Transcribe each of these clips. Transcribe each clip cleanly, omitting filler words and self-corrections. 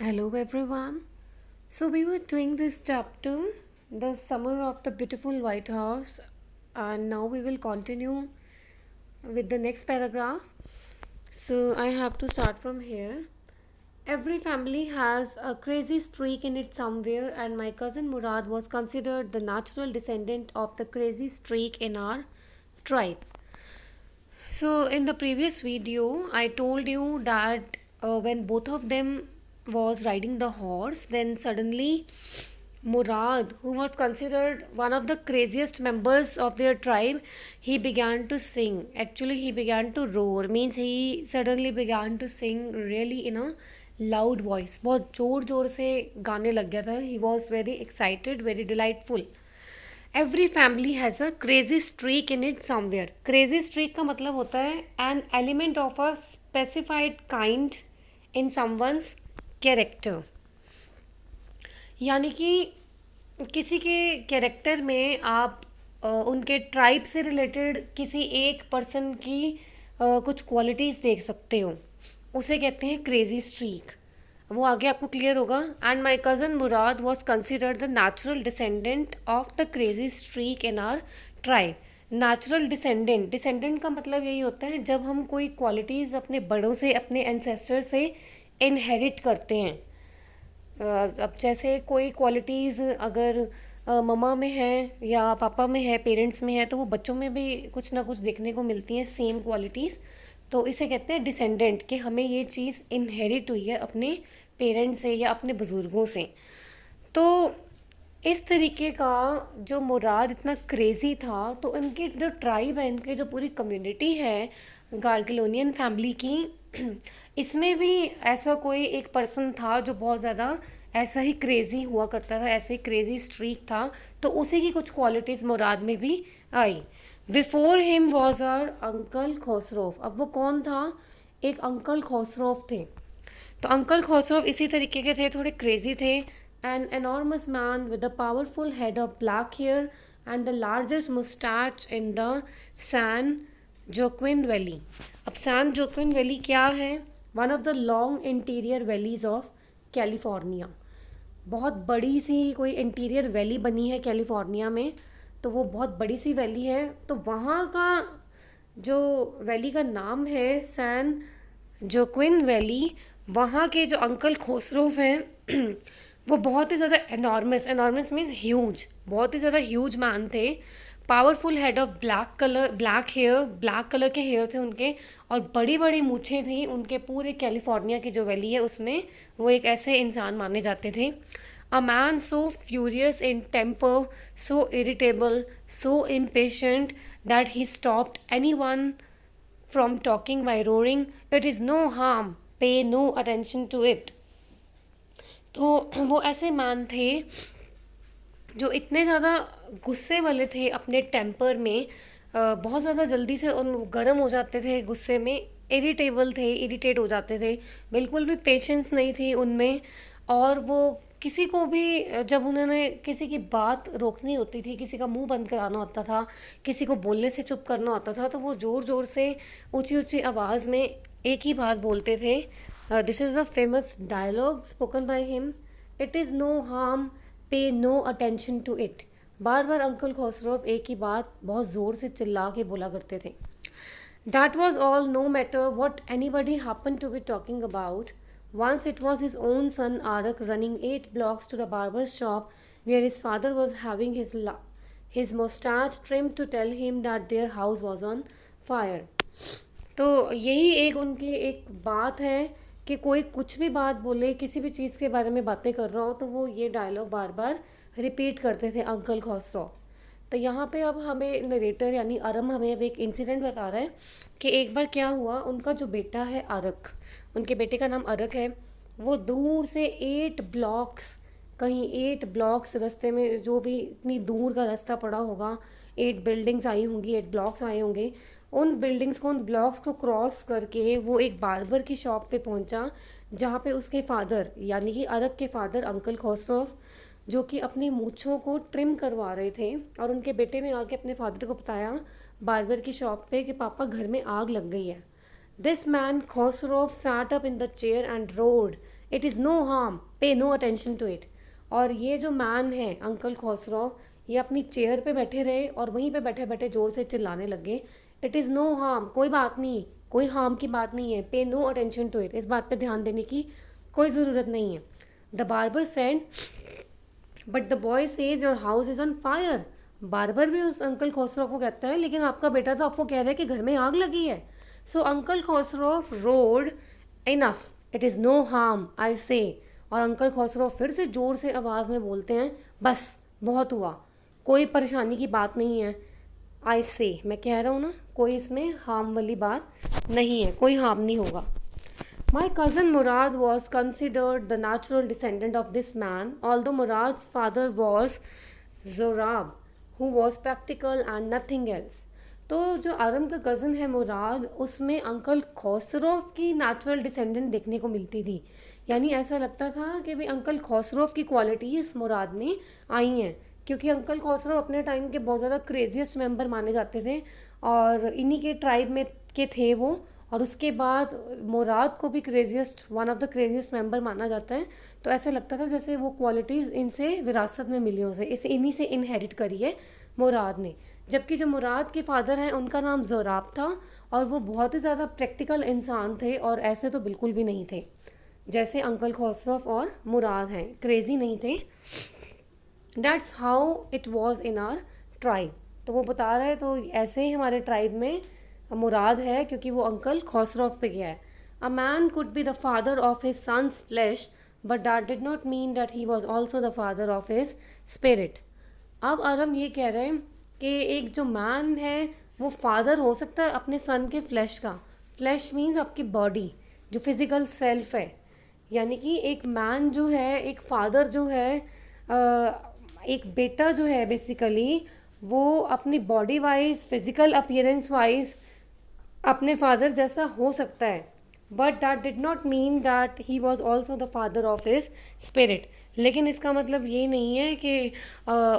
Hello everyone. So we were doing this chapter, The Summer of the Beautiful White House, and now we will continue with the next paragraph. So I have to start from here. Every family has a crazy streak in it somewhere, and my cousin Murad was considered the natural descendant of the crazy streak in our tribe. So in the previous video, I told you that when both of them was riding the horse, then suddenly Murad, who was considered one of the craziest members of their tribe, he began to sing. Actually, he began to roar. Means he suddenly began to sing really in a loud voice. बहुत जोर जोर से गाने लग गया था. He was very excited, very delightful. Every family has a crazy streak in it somewhere. Crazy streak का मतलब होता है an element of a specified kind in someone's character. यानी कि किसी के कैरेक्टर में आप उनके ट्राइब से रिलेटेड किसी एक पर्सन की कुछ क्वालिटीज़ देख सकते हो. उसे कहते हैं क्रेजी स्ट्रीक. वो आगे आपको क्लियर होगा. And my cousin Murad was considered the natural descendant of the crazy streak in are tribe. Natural descendant, descendant का मतलब यही होता है जब हम कोई क्वालिटीज़ अपने बड़ों से, अपने एंसेस्टर से इनहेरिट करते हैं. अब जैसे कोई क्वालिटीज़ अगर ममा में है या पापा में है, पेरेंट्स में है, तो वो बच्चों में भी कुछ ना कुछ देखने को मिलती हैं सेम क्वालिटीज़. तो इसे कहते हैं डिसेंडेंट, कि हमें ये चीज़ इनहेरिट हुई है अपने पेरेंट्स से या अपने बुज़ुर्गों से. तो इस तरीके का जो मुराद इतना क्रेज़ी था, तो इनके जो ट्राइब है, इनके जो पूरी कम्युनिटी है गार्गिलोनियन फैमिली की, इसमें भी ऐसा कोई एक पर्सन था जो बहुत ज़्यादा ऐसा ही क्रेज़ी हुआ करता था, ऐसे ही क्रेज़ी स्ट्रीक था. तो उसी की कुछ क्वालिटीज़ मुराद में भी आई. Before him was our uncle Khosrove. अब वो कौन था? एक अंकल खोसरोफ थे. तो अंकल खोसरोफ इसी तरीके के थे, थोड़े क्रेजी थे. An enormous man with a powerful head of black hair and the largest moustache in the San Joaquin Valley. अब सैन जोक्विन वैली क्या है? One of the long interior valleys of California. बहुत बड़ी सी कोई interior valley बनी है California में. तो वो बहुत बड़ी सी वैली है. तो वहाँ का जो वैली का नाम है सैन जोक्विन वैली. वहाँ के जो अंकल खोसरोफ हैं वो बहुत ही ज़्यादा एनॉर्मस, एनॉर्मस मीन्स ह्यूज, बहुत ही ज़्यादा ह्यूज मैन थे. Powerful head of black colour, black hair, black colour के हेयर थे उनके, और बड़ी बड़ी मूछें थी उनके. पूरे कैलिफोर्निया की जो वैली है उसमें वो एक ऐसे इंसान माने जाते थे. A man so furious in temper, so irritable, so impatient that he stopped anyone from talking by roaring, "It is no harm, pay no attention to it." तो वो ऐसे मैन थे जो इतने ज़्यादा गुस्से वाले थे अपने टेम्पर में. बहुत ज़्यादा जल्दी से उन गर्म हो जाते थे गुस्से में. इरिटेबल थे, इरिटेट हो जाते थे. बिल्कुल भी पेशेंस नहीं थी उनमें. और वो किसी को भी जब उन्होंने किसी की बात रोकनी होती थी, किसी का मुंह बंद कराना होता था, किसी को बोलने से चुप करना होता था, तो वो ज़ोर ज़ोर से ऊंची ऊंची आवाज़ में एक ही बात बोलते थे. This is the famous dialogue spoken by him. It is no harm, pay no attention to it. बार बार अंकल खोसरोफ एक ही बात बहुत ज़ोर से चिल्ला के बोला करते थे. That was all, no matter what anybody happen to be talking about. Once it was his own son Arak running 8 blocks to the barber's shop where his father was having his mustache trimmed to tell him that their house was on fire. तो यही एक उनकी एक बात है कि कोई कुछ भी बात बोले, किसी भी चीज़ के बारे में बातें कर रहा हो, तो वो ये डायलॉग बार बार रिपीट करते थे अंकल खोसरॉ. तो यहाँ पे अब हमें नरेटर यानी अरम हमें अब एक इंसिडेंट बता रहा है कि एक बार क्या हुआ. उनका जो बेटा है अरक, उनके बेटे का नाम अरक है. वो दूर से 8 ब्लॉक्स, कहीं 8 ब्लॉक्स रास्ते में, जो भी इतनी दूर का रास्ता पड़ा होगा, 8 बिल्डिंग्स आई होंगी, 8 ब्लॉक्स आए होंगे. उन बिल्डिंग्स को, उन ब्लॉक्स को क्रॉस करके वो एक बार्बर की शॉप पे पहुंचा, जहाँ पे उसके फादर यानी कि अरक के फादर अंकल खोसरोफ, जो कि अपनी मूँछों को ट्रिम करवा रहे थे. और उनके बेटे ने आके अपने फादर को बताया बार्बर की शॉप पे कि पापा घर में आग लग गई है. This man Khosrove sat up in the chair and roared it is no harm, pay no attention to it. और ये जो मैन है अंकल खसरो, ये अपनी चेयर पे बैठे रहे और वहीं पे बैठे बैठे ज़ोर से चिल्लाने लगे, इट इज़ नो हार्म, कोई बात नहीं, कोई हार्म की बात नहीं है, पे नो अटेंशन टू इट, इस बात पे ध्यान देने की कोई ज़रूरत नहीं है। The barber said, but the boy says your house is on fire. Barber भी उस अंकल खोसरो को कहता है, लेकिन आपका बेटा तो आपको कह रहा है कि घर में आग लगी है। So uncle Khosrove roared, enough, it is no harm I say. और अंकल खोसरो फिर से ज़ोर से आवाज़ में बोलते हैं, बस बहुत हुआ, कोई परेशानी की बात नहीं है, आई से, मैं कह रहा हूँ ना, कोई इसमें हार्म वाली बात नहीं है, कोई हार्म नहीं होगा। My cousin Murad was considered the natural descendant of this man, although Murad's father was Zorab, who was practical and nothing else. तो जो आरम का कज़न है मुराद, उसमें अंकल खौसरोफ की नेचुरल डिसेंडेंट देखने को मिलती थी। यानी ऐसा लगता था कि भाई अंकल खौसरोफ की क्वालिटीज़ मुराद में आई हैं, क्योंकि अंकल खौसरोफ अपने टाइम के बहुत ज़्यादा क्रेजिएस्ट मेंबर माने जाते थे और इन्हीं के ट्राइब में के थे वो। और उसके बाद मुराद को भी craziest, one of the craziest member माना जाता है। तो ऐसा लगता था जैसे वो क्वालिटीज़ इनसे विरासत में मिली उसे, इसे इन्हीं से इनहेरिट करी है मुराद ने। जबकि जो मुराद के फादर हैं उनका नाम ज़ोराब था और वो बहुत ही ज़्यादा प्रैक्टिकल इंसान थे और ऐसे तो बिल्कुल भी नहीं थे जैसे अंकल खौसरफ और मुराद हैं, क्रेज़ी नहीं थे। That's how it was in are tribe. तो वो बता रहे, तो ऐसे ही हमारे ट्राइब में मुराद है क्योंकि वो अंकल खौसरफ पे गया है। A man could be the father of his son's flesh, but that did not mean that he was also the father of his spirit. अब आरम ये कह रहे हैं कि एक जो मैन है वो फादर हो सकता है अपने सन के फ्लैश का। फ्लैश मीन्स आपकी बॉडी, जो फिज़िकल सेल्फ है। यानी कि एक मैन जो है, एक फादर जो है, एक बेटा जो है बेसिकली, वो अपनी body wise, physical appearance wise अपने फादर जैसा हो सकता है, but that did not mean that he was also the father of his spirit. लेकिन इसका मतलब ये नहीं है कि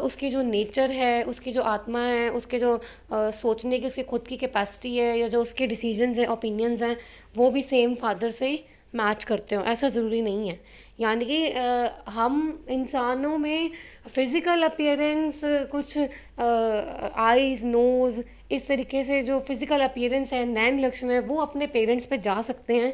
उसकी जो नेचर है, उसकी जो आत्मा है, उसके जो सोचने की उसकी खुद की कैपेसिटी है, या जो उसके डिसीजंस हैं, ओपिनियंस हैं, वो भी सेम फादर से मैच करते हो, ऐसा ज़रूरी नहीं है। यानी कि हम इंसानों में फ़िज़िकल अपीयरेंस, कुछ आइज़, नोज़, इस तरीके से जो फिज़िकल अपीयरेंस है, नैन लक्षण है, वो अपने पेरेंट्स पे जा सकते हैं,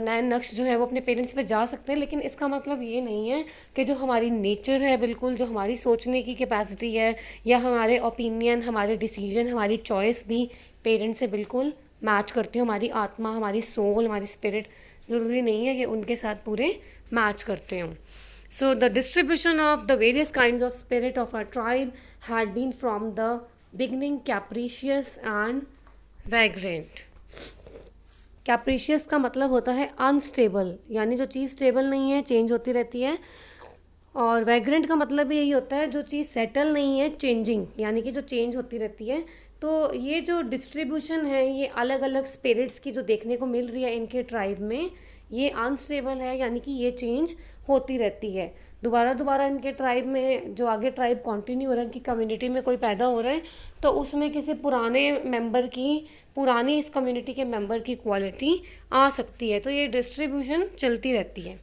नैन नक्श जो है वो अपने पेरेंट्स पे जा सकते हैं। लेकिन इसका मतलब ये नहीं है कि जो हमारी नेचर है, बिल्कुल जो हमारी सोचने की कैपेसिटी है, या हमारे ओपिनियन, हमारे डिसीजन, हमारी चॉइस भी पेरेंट्स से बिल्कुल मैच करती हो। हमारी आत्मा, हमारी सोल, हमारी स्पिरिट ज़रूरी नहीं है कि उनके साथ पूरे मैच करते हों। So the distribution of the various kinds of spirit of our tribe had been from the beginning capricious and vagrant. कैप्रीशियस का मतलब होता है अनस्टेबल, यानी जो चीज़ स्टेबल नहीं है, चेंज होती रहती है। और वैग्रेंट का मतलब भी यही होता है जो चीज़ सेटल नहीं है, चेंजिंग, यानी कि जो चेंज होती रहती है। तो ये जो डिस्ट्रीब्यूशन है, ये अलग अलग स्पिरिट्स की जो देखने को मिल रही है इनके ट्राइब में, ये अनस्टेबल है, यानी कि ये चेंज होती रहती है। दोबारा दोबारा इनके ट्राइब में, जो आगे ट्राइब कंटिन्यू हो रहा है, इनकी कम्युनिटी में कोई पैदा हो रहा है, तो उसमें किसी पुराने मेंबर की, पुरानी इस कम्युनिटी के मेंबर की क्वालिटी आ सकती है। तो ये डिस्ट्रीब्यूशन चलती रहती है।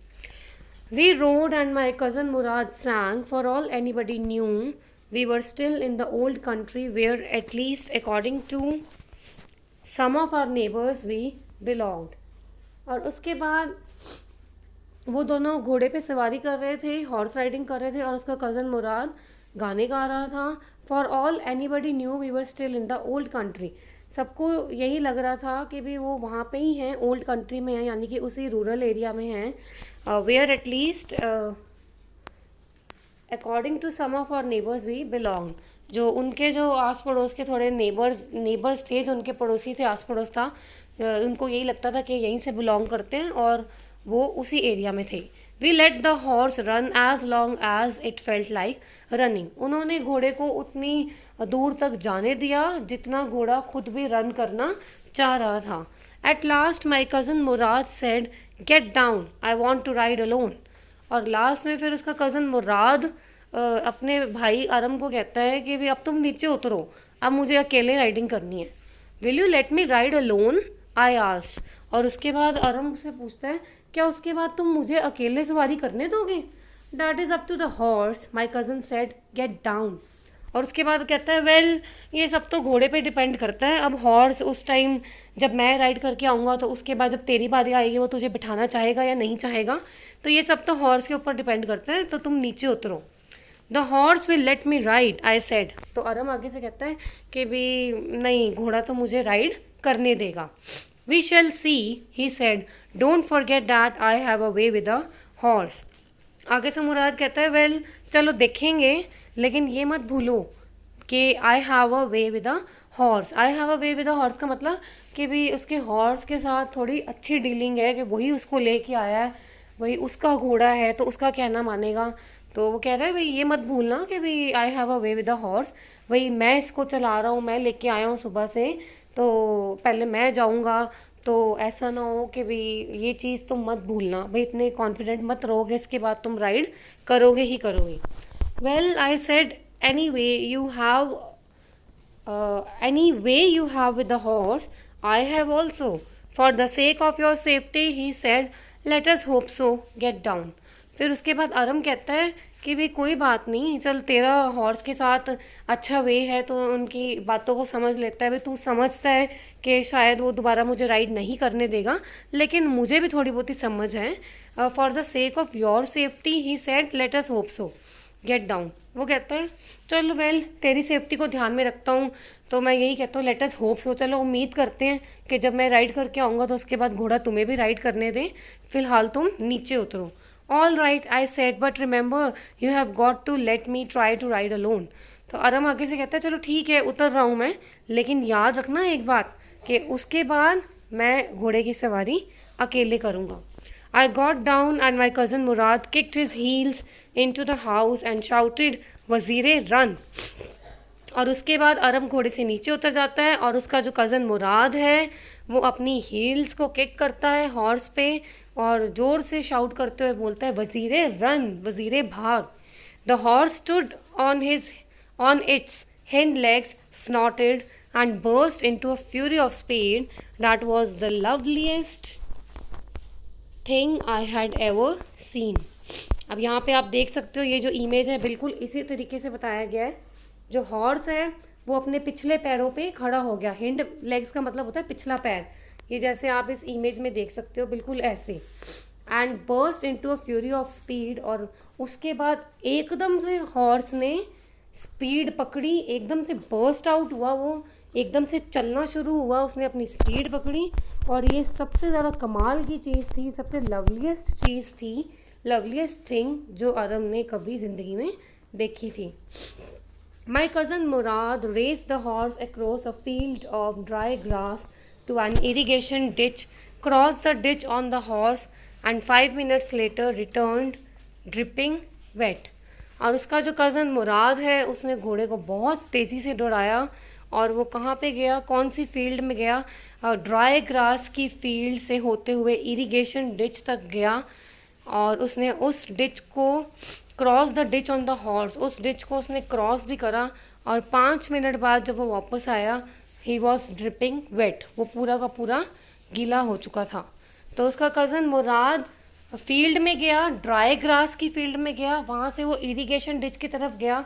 We rode and my cousin Murad sang, for all anybody knew we were still in the old country where, at least according to some of our neighbors, we belonged. और उसके बाद वो दोनों घोड़े पे सवारी कर रहे थे, हॉर्स राइडिंग कर रहे थे, और उसका कज़न मुराद गाने गा रहा था। For all anybody knew we were still in the old country. सबको यही लग रहा था कि भी वो वहाँ पे ही हैं, ओल्ड कंट्री में हैं, यानी कि उसी रूरल एरिया में हैं। Where at least according to some of our neighbours we belong. जो उनके जो आस पड़ोस के थोड़े नेबर्स थे, जो उनके पड़ोसी थे, आस पड़ोस था, उनको यही लगता था कि यहीं से बिलोंग करते हैं और वो उसी एरिया में थे। We let the horse run as long as it felt like running. उन्होंने घोड़े को उतनी दूर तक जाने दिया जितना घोड़ा खुद भी रन करना चाह रहा था। At last my cousin Mourad said, get down, I want to ride alone. और लास्ट में फिर उसका कज़न मुराद अपने भाई अरम को कहता है कि भी अब तुम नीचे उतरो, अब मुझे अकेले राइडिंग करनी है। Will you let me ride alone, I asked. और उसके बाद अरम से पूछता है क्या उसके बाद तुम मुझे अकेले सवारी करने दोगे? That is up to the horse, my cousin said, get down. और उसके बाद कहता है वेल ये सब तो घोड़े पे डिपेंड करता है। अब हॉर्स उस टाइम जब मैं राइड करके आऊँगा तो उसके बाद जब तेरी बारी आएगी वो तुझे बिठाना चाहेगा या नहीं चाहेगा, तो ये सब तो हॉर्स के ऊपर डिपेंड करता है, तो तुम नीचे उतरो। The horse will let me ride, I said. तो अरम आगे से कहता है कि भी नहीं, घोड़ा तो मुझे राइड करने देगा। We shall see, he said, don't forget that I have a way with a horse. आगे से मुराद कहता है वेल चलो देखेंगे, लेकिन ये मत भूलो कि आई have a way with a horse. I have a way with a horse का मतलब कि भी उसके हॉर्स के साथ थोड़ी अच्छी डीलिंग है, कि वही उसको लेके आया है, वही उसका घोड़ा है तो उसका कहना मानेगा। तो वो कह रहा है भाई ये मत भूलना कि भाई आई have a way with a horse, भाई मैं इसको चला रहा हूँ, मैं लेके आया हूँ सुबह से, तो पहले मैं जाऊँगा, तो ऐसा ना हो कि भाई ये चीज़ तुम मत भूलना, भाई इतने कॉन्फिडेंट मत रहोगे, इसके बाद तुम राइड करोगे ही करोगे। Well I said any way you have any way you have with the horse, I have also. For the sake of your safety, he said, let us hope so, get down. फिर उसके बाद अरम कहता है कि भाई कोई बात नहीं, चल तेरा हॉर्स के साथ अच्छा वे है तो उनकी बातों को समझ लेता है, भाई तू समझता है कि शायद वो दोबारा मुझे राइड नहीं करने देगा, लेकिन मुझे भी थोड़ी बहुत ही समझ है। For the sake of your safety, he said, let us hope so, get down. वो कहता है चलो वेल तेरी सेफ्टी को ध्यान में रखता हूँ, तो मैं यही कहता हूँ लेट अस होप सो, चलो उम्मीद करते हैं कि जब मैं राइड करके आऊँगा तो उसके बाद घोड़ा तुम्हें भी राइड करने दे, फिलहाल तुम नीचे उतरो। All right, I said, but remember you have got to let me try to ride alone. तो अरम आगे से कहता है चलो ठीक है उतर रहा हूँ मैं, लेकिन याद रखना एक बात कि उसके बाद मैं घोड़े की सवारी अकेले करूँगा। I got down and my cousin Murad kicked his heels into the house and shouted, Vazire run. और उसके बाद अरम घोड़े से नीचे उतर जाता है और उसका जो कज़न मुराद है वो अपनी हील्स को किक करता है हॉर्स पे और ज़ोर से शाउट करते हुए बोलता है वज़ीरे रन, वज़ीरे भाग। The horse stood on its hind legs, snorted and burst into a fury of speed that was the loveliest thing I had ever seen. अब यहाँ पे आप देख सकते हो ये जो इमेज है बिल्कुल इसी तरीके से बताया गया है। जो हॉर्स है वो अपने पिछले पैरों पे खड़ा हो गया, हिंड लेग्स का मतलब होता है पिछला पैर, ये जैसे आप इस इमेज में देख सकते हो बिल्कुल ऐसे। And burst into a fury of speed, और उसके बाद एकदम से हॉर्स ने स्पीड पकड़ी, एकदम से बर्स्ट आउट हुआ, वो एकदम से चलना शुरू हुआ, उसने अपनी स्पीड पकड़ी। और ये सबसे ज़्यादा कमाल की चीज़ थी, सबसे लवलीस्ट चीज़ थी, लवलीस्ट थिंग जो अरम ने कभी ज़िंदगी में देखी थी। My cousin Mourad raced the horse across a field of dry grass to an irrigation ditch, cross the ditch on the horse and 5 minutes later returned dripping wet. और उसका जो कज़न मुराद है उसने घोड़े को बहुत तेज़ी से दौड़ाया और वो कहाँ पे गया, कौन सी फील्ड में गया, ड्राई ग्रास की फील्ड से होते हुए इरिगेशन डिच तक गया और उसने उस डिच को cross the ditch on the horse, उस डिच को उसने क्रॉस भी करा और 5 मिनट बाद जब वो वापस आया ही वॉज ड्रिपिंग वेट, वो पूरा का पूरा गीला हो चुका था। तो उसका कज़न मुराद फील्ड में गया, ड्राई ग्रास की फील्ड में गया, वहाँ से वो इरिगेशन डिच की तरफ गया।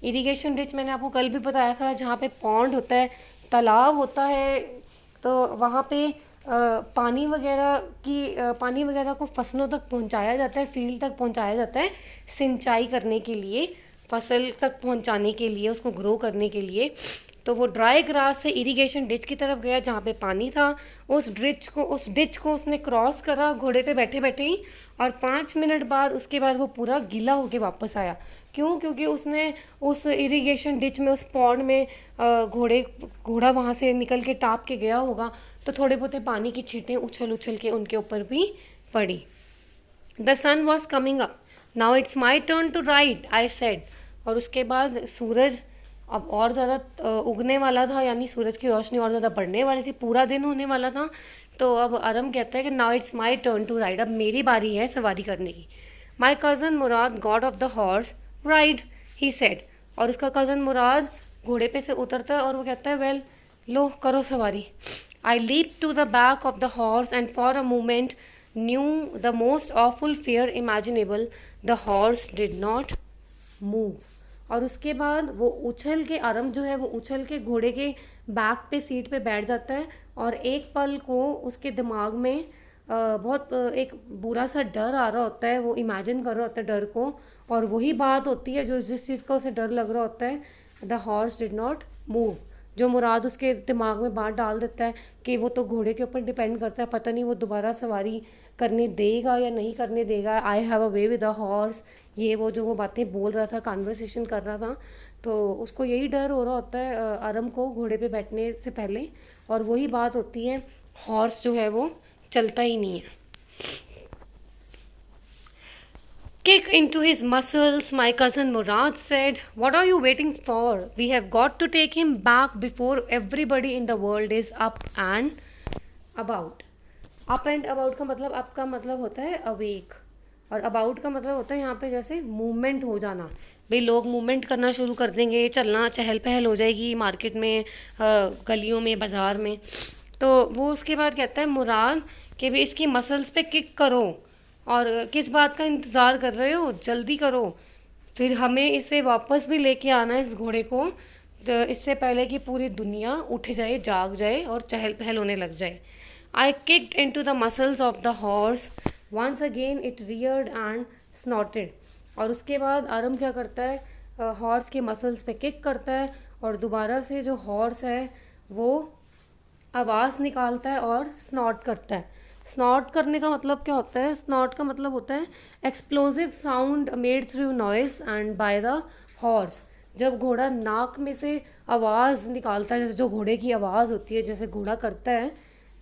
इरिगेशन डिच मैंने आपको कल भी बताया था, जहाँ पे पॉन्ड होता है, तालाब होता है, तो वहाँ पे पानी वगैरह को फसलों तक पहुँचाया जाता है, फील्ड तक पहुँचाया जाता है सिंचाई करने के लिए, फसल तक पहुँचाने के लिए, उसको ग्रो करने के लिए। तो वो ड्राई ग्रास से इरिगेशन डिच की तरफ गया जहाँ पे पानी था, उस डिच को उसने क्रॉस करा घोड़े पे बैठे बैठे ही, और 5 मिनट बाद उसके बाद वो पूरा गीला होके वापस आया। क्यों? क्योंकि उसने उस इरिगेशन डिच में, उस पॉन्ड में घोड़ा वहाँ से निकल के टाप के गया होगा, तो थोड़े बहुत पानी की छींटें उछल उछल के उनके ऊपर भी पड़ी। The sun was coming up, now it's my turn to ride, I said. और उसके बाद सूरज अब और ज़्यादा उगने वाला था, यानी सूरज की रोशनी और ज़्यादा बढ़ने वाली थी, पूरा दिन होने वाला था। तो अब अरम कहता है कि now it's my turn to ride, अब मेरी बारी है सवारी करने की। My cousin Mourad got off the horse, ride, he said. और उसका कज़न मुराद घोड़े पे से उतरता है और वो कहता है वेल लो करो सवारी। I leap to the back of the horse and for a moment knew the most awful fear imaginable, the horse did not move. और उसके बाद वो उछल के, आरम जो है वो उछल के घोड़े के बैक पे सीट पे बैठ जाता है, और एक पल को उसके दिमाग में बहुत एक बुरा सा डर आ रहा होता है, वो इमेजिन कर रहा होता है डर को, और वही बात होती है जो जिस चीज़ का उसे डर लग रहा होता है, the horse did not move, जो मुराद उसके दिमाग में बात डाल देता है कि वो तो घोड़े के ऊपर डिपेंड करता है, पता नहीं वो दोबारा सवारी करने देगा या नहीं करने देगा, आई have a way with a horse, ये वो जो वो बातें बोल रहा था, कन्वर्सेशन कर रहा था, तो उसको यही डर हो रहा होता है आरम को घोड़े पे बैठने से पहले, और वही बात होती है, हॉर्स जो है वो चलता ही नहीं है. Kick into his muscles, my cousin Murad said, "What are you waiting for? We have got to take him back before everybody in the world is up and about." Up and about का मतलब, up का मतलब होता है awake, और about का मतलब होता है यहाँ पे जैसे मूवमेंट हो जाना, भाई लोग मूवमेंट करना शुरू कर देंगे, चलना चहल पहल हो जाएगी मार्केट में, गलियों में, बाज़ार में. तो वो उसके बाद कहता है मुराद कि भाई इसकी मसल्स पे किक करो, और किस बात का इंतज़ार कर रहे हो, जल्दी करो, फिर हमें इसे वापस भी लेके आना है इस घोड़े को, तो इससे पहले कि पूरी दुनिया उठ जाए, जाग जाए और चहल पहल होने लग जाए. I kicked into the muscles of the horse, once again it reared and snorted. और उसके बाद आरम क्या करता है, हॉर्स के मसल्स पे किक करता है, और दोबारा से जो हॉर्स है वो आवाज़ निकालता है और स्नॉट करता है. स्नॉट करने का मतलब क्या होता है, स्नॉट का मतलब होता है explosive sound made through noise and by the horse. जब घोड़ा नाक में से आवाज़ निकालता है, जैसे जो घोड़े की आवाज़ होती है, जैसे घोड़ा करता है,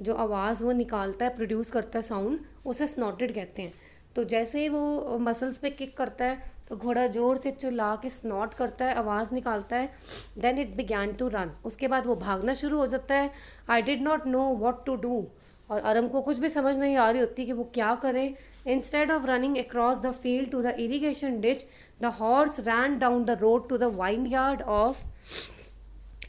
जो आवाज़ वो निकालता है, प्रोड्यूस करता है साउंड, उसे स्नॉटेड कहते हैं. तो जैसे ही वो मसल्स पे किक करता है तो घोड़ा ज़ोर से चिल्ला के स्नॉट करता है, आवाज़ निकालता है. Then it began to run, उसके बाद वो भागना शुरू हो जाता है. I did not know what to do, और आरम को कुछ भी समझ नहीं आ रही होती कि वो क्या करे. Instead of running across the field to the irrigation ditch, the horse ran down the road to the vineyard of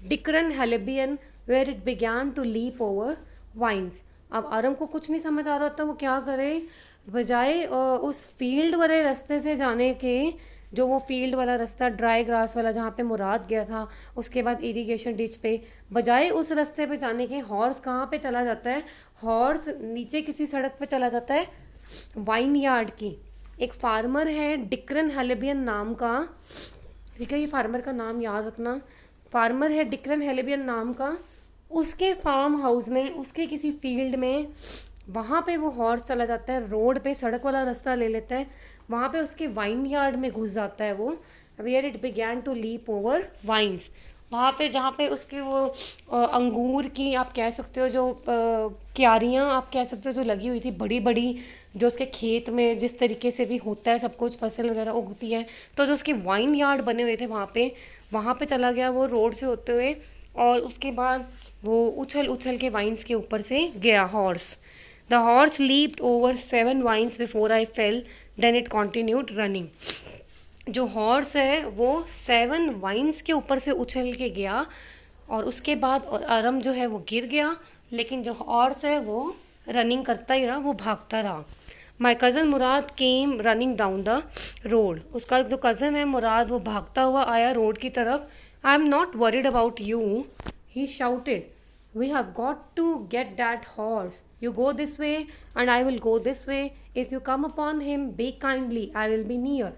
Dikran Halabian, where it began to leap over vines. अब आरम को कुछ नहीं समझ आ रहा होता वो क्या करे, बजाय उस फील्ड वाले रास्ते से जाने के, जो वो फील्ड वाला रास्ता ड्राई ग्रास वाला जहाँ पे मुराद गया था, उसके बाद इरिगेशन डिच पे, बजाय उस रास्ते पे जाने के हॉर्स कहाँ पे चला जाता है, हॉर्स नीचे किसी सड़क पे चला जाता है वाइन यार्ड की. एक फार्मर है डिक्रन हेलेबियन नाम का, ठीक है, ये फार्मर का नाम याद रखना, फार्मर है डिक्रन हेलेबियन नाम का, उसके फार्म हाउस में, उसके किसी फील्ड में, वहाँ पे वो हॉर्स चला जाता है, रोड पे सड़क वाला रास्ता ले लेता है, वहाँ पे उसके वाइन यार्ड में घुस जाता है वो, where it began to leap over vines. वहाँ पे जहाँ पे उसके वो अंगूर की आप कह सकते हो जो क्यारियाँ आप कह सकते हो जो लगी हुई थी बड़ी बड़ी, जो उसके खेत में जिस तरीके से भी होता है सब कुछ, फसल वगैरह उगती है, तो जो उसके वाइन यार्ड बने हुए थे वहाँ पे चला गया वो रोड से होते हुए, और उसके बाद वो उछल उछल के वाइन्स के ऊपर से गया horse. The horse leaped over 7 vines before I fell, then it continued running. जो हॉर्स है वो 7 वाइन्स के ऊपर से उछल के गया, और उसके बाद और आरम जो है वो गिर गया, लेकिन जो हॉर्स है वो रनिंग करता ही रहा, वो भागता रहा. माई cousin Murad came running down the road. उसका जो कज़न है मुराद वो भागता हुआ आया रोड की तरफ. I am not worried about you, he shouted. We have got to get that horse. You go this way and I will go this way. If you come upon him, be kindly. I will be near.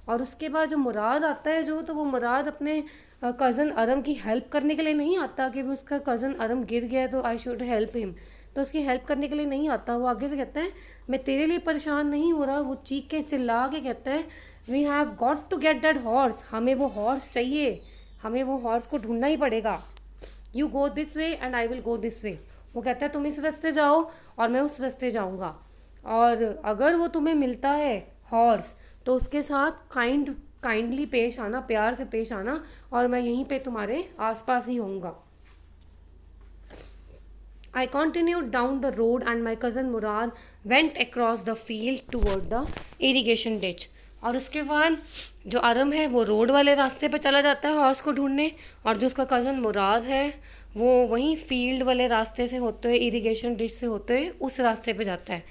और उसके बाद जो मुराद आता है जो, तो वो मुराद अपने कज़न अरम की हेल्प करने के लिए नहीं आता कि वो उसका कज़न अरम गिर गया तो आई शुड हेल्प हिम, तो उसकी हेल्प करने के लिए नहीं आता. वो आगे से कहता है मैं तेरे लिए परेशान नहीं हो रहा. वो चीख के चिल्ला के कहता है we have got to get that horse. हमें वो हॉर्स चाहिए, हमें वो हॉर्स को ढूंढना ही पड़ेगा. You go this way and I will go this way. वो कहता है तुम इस रास्ते जाओ और मैं उस रास्ते जाऊँगा, और अगर वो तुम्हें मिलता है हॉर्स तो उसके साथ काइंडली पेश आना, प्यार से पेश आना, और मैं यहीं पे तुम्हारे आसपास ही होऊंगा. I continued down the road and my cousin Murad went across the field toward the irrigation ditch. और उसके बाद जो आरम है वो रोड वाले रास्ते पे चला जाता है हॉर्स को ढूंढने, और जो उसका कज़न मुराद है वो वहीं फील्ड वाले रास्ते से होते हुए, इरिगेशन डिश से होते हुए उस रास्ते पे जाता है.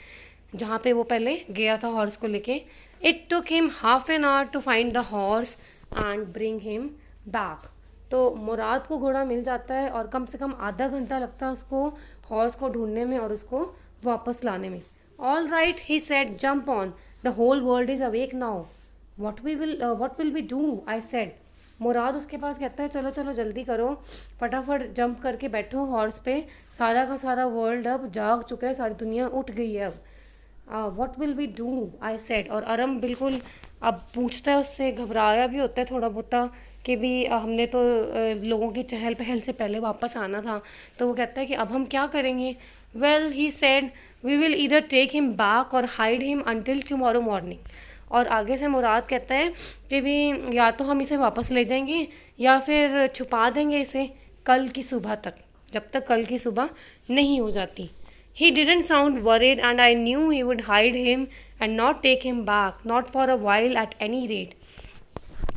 जहाँ पे वो पहले गया था हॉर्स को लेके। It took him half an hour to find the horse and bring him back. तो मुराद को घोड़ा मिल जाता है और कम से कम आधा घंटा लगता है उसको हॉर्स को ढूंढने में और उसको वापस लाने में। All right he said, jump on, the whole world is awake now. What will we do, I said. Murad उसके पास कहता है चलो चलो जल्दी करो, फटाफट जंप करके बैठो हॉर्स पे, सारा का सारा वर्ल्ड अब जाग चुका है, सारी दुनिया उठ गई है अब। What will we do, I said. और अरम बिल्कुल अब पूछता है उससे, घबराया भी होता है थोड़ा बहुता कि भी हमने तो लोगों की चहल पहल से पहले वापस आना था। तो वो कहता है कि अब हम क्या करेंगे। Well he said, we will either take him back or hide him until tomorrow morning. और आगे से मुराद कहता है कि भी या तो हम इसे वापस ले जाएंगे या फिर छुपा देंगे इसे कल की सुबह तक, जब तक कल की सुबह नहीं हो जाती। He didn't sound worried and I knew he would hide him and not take him back, not for a while at any rate.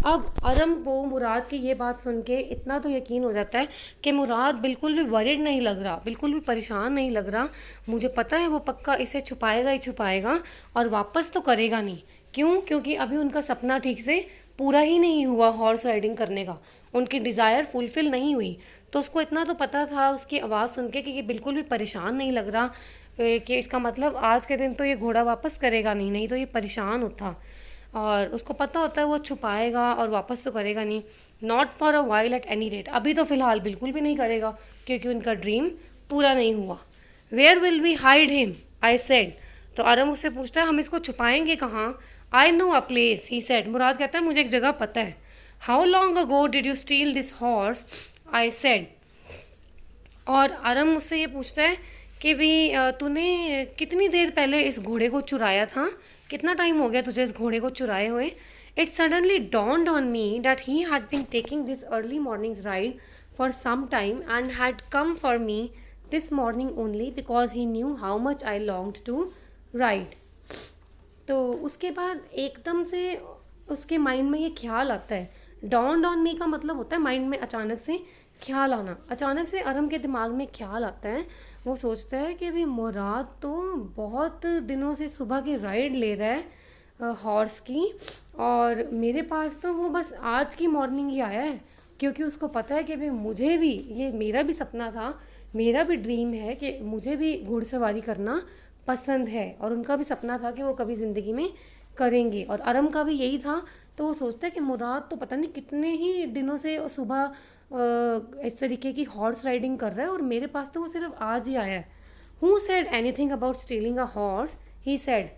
अब अरम को मुराद की ये बात सुन के इतना तो यकीन हो जाता है कि मुराद बिल्कुल भी वरिड नहीं लग रहा, बिल्कुल भी परेशान नहीं लग रहा। मुझे पता है वो पक्का इसे छुपाएगा ही छुपाएगा और वापस तो करेगा नहीं। क्यों? क्योंकि अभी उनका सपना ठीक से पूरा ही नहीं हुआ हॉर्स राइडिंग करने का, उनकी डिज़ायर फुलफ़िल नहीं हुई। तो उसको इतना तो पता था उसकी आवाज़ सुन के कि ये बिल्कुल भी परेशान नहीं लग रहा, कि इसका मतलब आज के दिन तो ये घोड़ा वापस करेगा नहीं, नहीं तो ये परेशान होता। और उसको पता होता है वो छुपाएगा और वापस तो करेगा नहीं, not for a while at any rate, अभी तो फ़िलहाल बिल्कुल भी नहीं करेगा क्योंकि उनका ड्रीम पूरा नहीं हुआ। Where will we hide him, I said. तो आरम उससे पूछता है हम इसको छुपाएंगे कहाँ। I know a place, he said. Murad कहता है मुझे एक जगह पता है। How long ago did you steal this horse, I said. और आरम मुझसे ये पूछता है कि भी तूने कितनी देर पहले इस घोड़े को चुराया था, कितना टाइम हो गया तुझे इस घोड़े को चुराए हुए। It suddenly dawned on me that he had been taking this early morning's ride for some time and had come for me this morning only because he knew how much I longed to ride. तो उसके बाद एकदम से उसके mind में ये ख्याल आता है। dawned ऑन मी का मतलब होता है माइंड में अचानक से ख्याल आना। अचानक से अरम के दिमाग में ख्याल आता है, वो सोचता है कि भाई मुराद तो बहुत दिनों से सुबह की राइड ले रहा है हॉर्स की, और मेरे पास तो वो बस आज की मॉर्निंग ही आया है। क्योंकि उसको पता है कि भाई मुझे भी, ये मेरा भी सपना था, मेरा भी ड्रीम है कि मुझे भी घुड़सवारी करना पसंद है, और उनका भी सपना था कि वो कभी ज़िंदगी में करेंगे, और अरम का भी यही था। तो वो सोचता है कि मुराद तो पता नहीं कितने ही दिनों से सुबह इस तरीके की हॉर्स राइडिंग कर रहा है और मेरे पास तो वो सिर्फ आज ही आया है। Who said anything about stealing a horse, he said.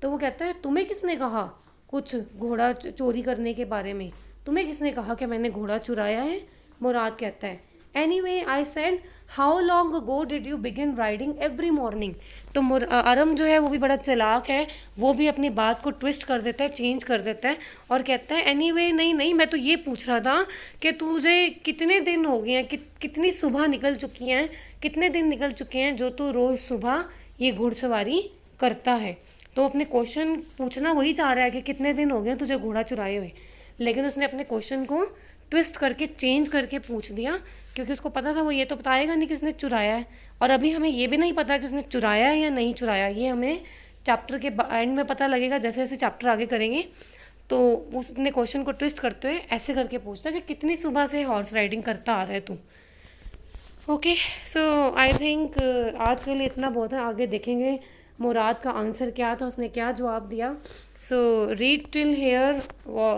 तो वो कहता है तुम्हें किसने कहा कुछ घोड़ा चोरी करने के बारे में, तुम्हें किसने कहा कि मैंने घोड़ा चुराया है। मुराद कहता है anyway I said how long ago did you begin riding every morning. तो अरम जो है वो भी बड़ा चालाक है, वो भी अपनी बात को ट्विस्ट कर देता है, चेंज कर देता है और कहता है एनीवे नहीं नहीं, मैं तो ये पूछ रहा था कि तुझे कितने दिन हो गए हैं, कितनी सुबह निकल चुकी हैं, कितने दिन निकल चुके हैं जो तू रोज़ सुबह ये घुड़सवारी करता है। तो अपने क्वेश्चन पूछना वही चाह रहा है कि कितने दिन हो गए तुझे घोड़ा चुराए हुए, लेकिन उसने अपने क्वेश्चन को ट्विस्ट करके चेंज करके पूछ दिया क्योंकि उसको पता था वो ये तो बताएगा नहीं कि उसने चुराया है। और अभी हमें ये भी नहीं पता कि उसने चुराया है या नहीं चुराया, ये हमें चैप्टर के एंड में पता लगेगा जैसे जैसे चैप्टर आगे करेंगे। तो वो अपने क्वेश्चन को ट्विस्ट करते हुए ऐसे करके पूछता है कि कितनी सुबह से हॉर्स राइडिंग करता आ रहा है तू। ओके, सो आई थिंक आज के लिए इतना बहुत है, आगे देखेंगे मुराद का आंसर क्या था, उसने क्या जवाब दिया। So read till here,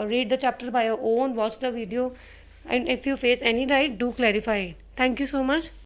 read the chapter by your own, watch the video, and if you face any doubt do clarify it. Thank you so much.